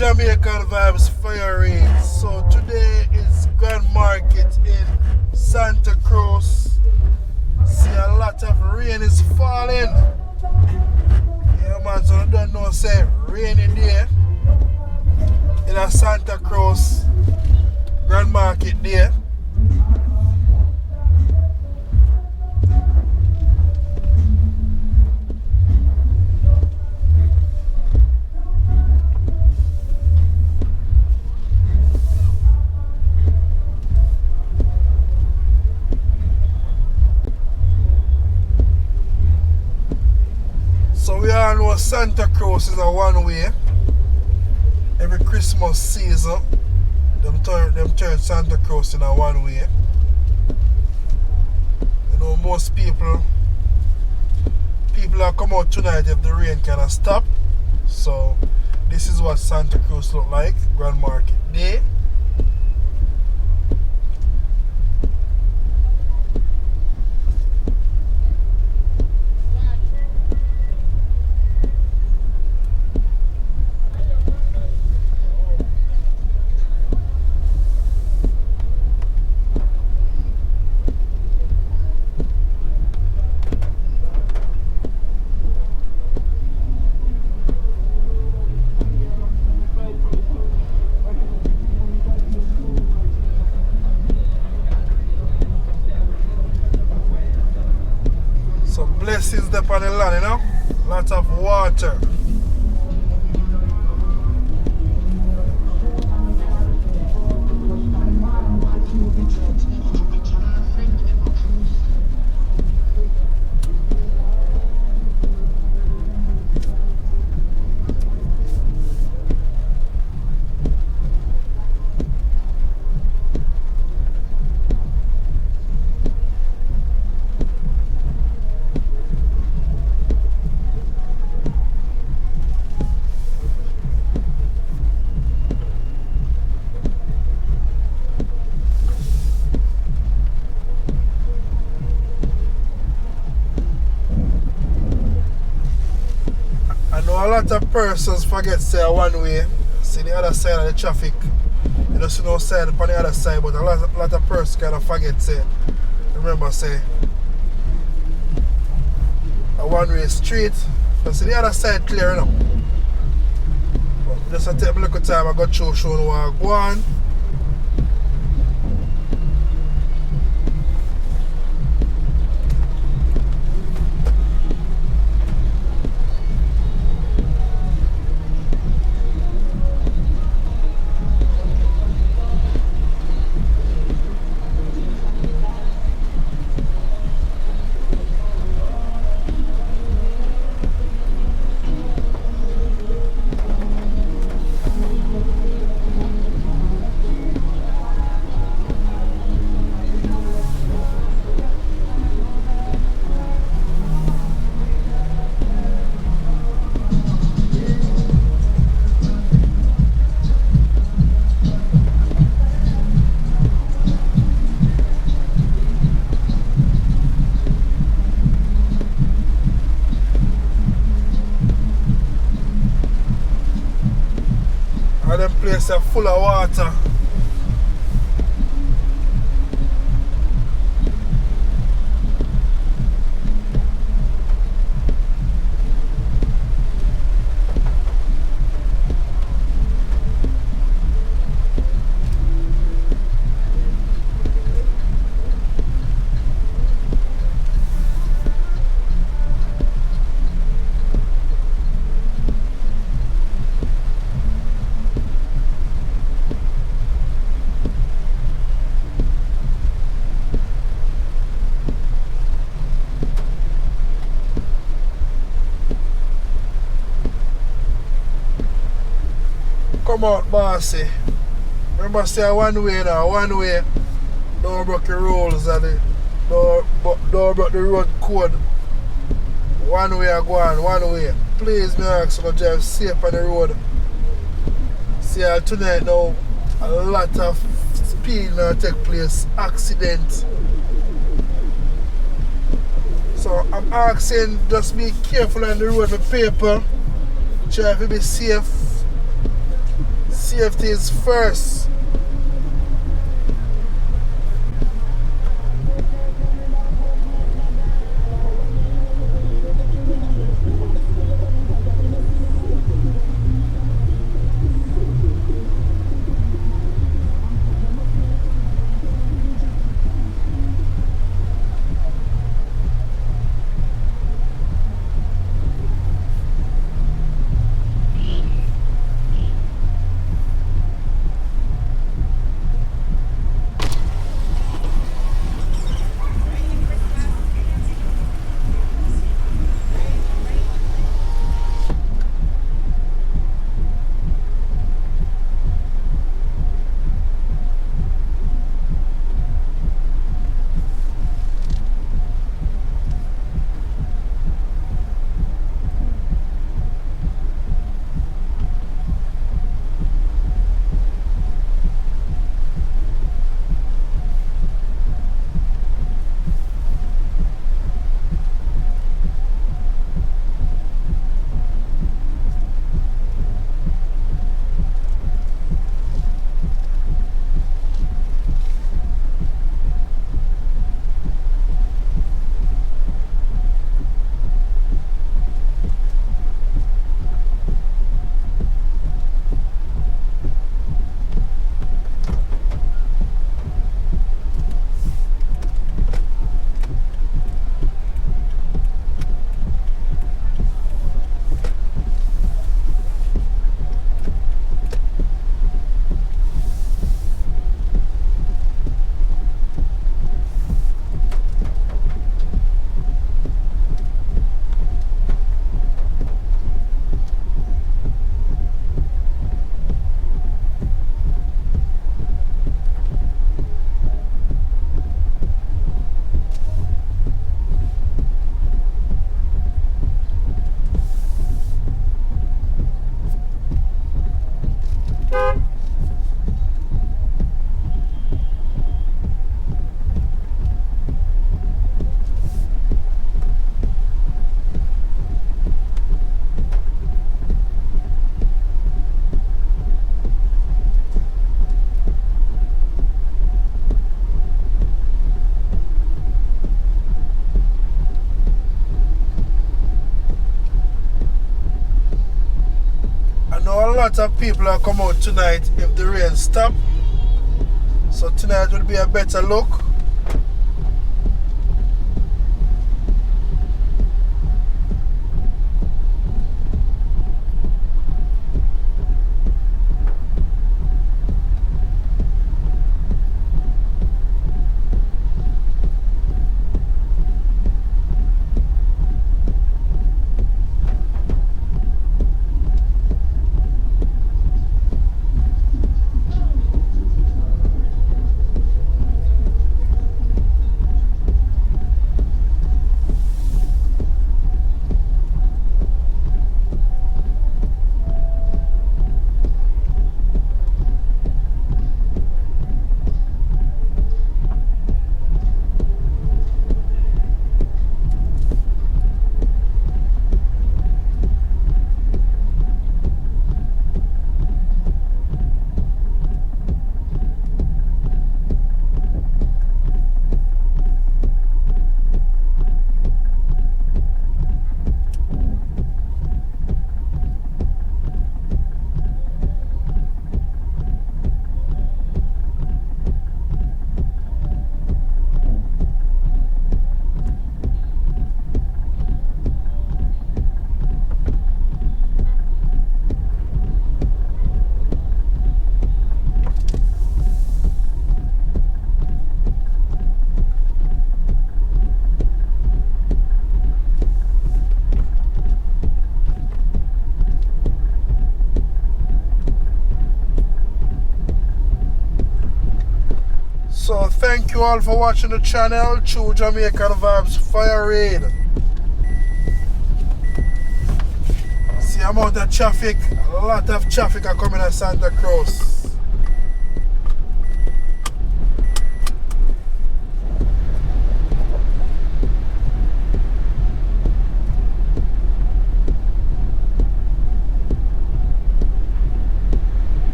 Jamaican vibes firing. So today is Grand Market in Santa Cruz. See a lot of rain is falling. Yeah man, so I don't know say rainy day in a Santa Cruz Grand Market day. So we all know Santa Cruz is a one way. Every Christmas season, them turn Santa Cruz in a one way. You know, most people are come out tonight if the rain cannot stop. So this is what Santa Cruz look like, Grand Market Day. Blessings upon the land, you know? Lots of water. A lot of persons forget say one way, see the other side of the traffic. You don't see no side on the other side, but a lot of persons kind of forget say, remember say, a one-way street. You see the other side clear enough. But just take a little time I got show you where I go on. And them places are full of water. Come out, bossy. Remember, say one way now, one way. Don't break the rules and don't break the road code. One way I go on, one way. Please, me ask you to drive safe on the road. See, tonight now, a lot of speed now take place, accident. So I'm asking, just be careful on the road with people. Try to be safe. Safety is first. A lot of people are come out tonight if the rain stop. So tonight will be a better look. So thank you all for watching the channel. True Jamaican Vibes Fire Raid. See amount of traffic, a lot of traffic are coming at Santa Cruz.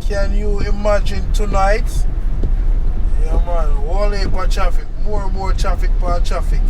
Can you imagine tonight? Yeah man, whole heap of traffic, more and more traffic per traffic.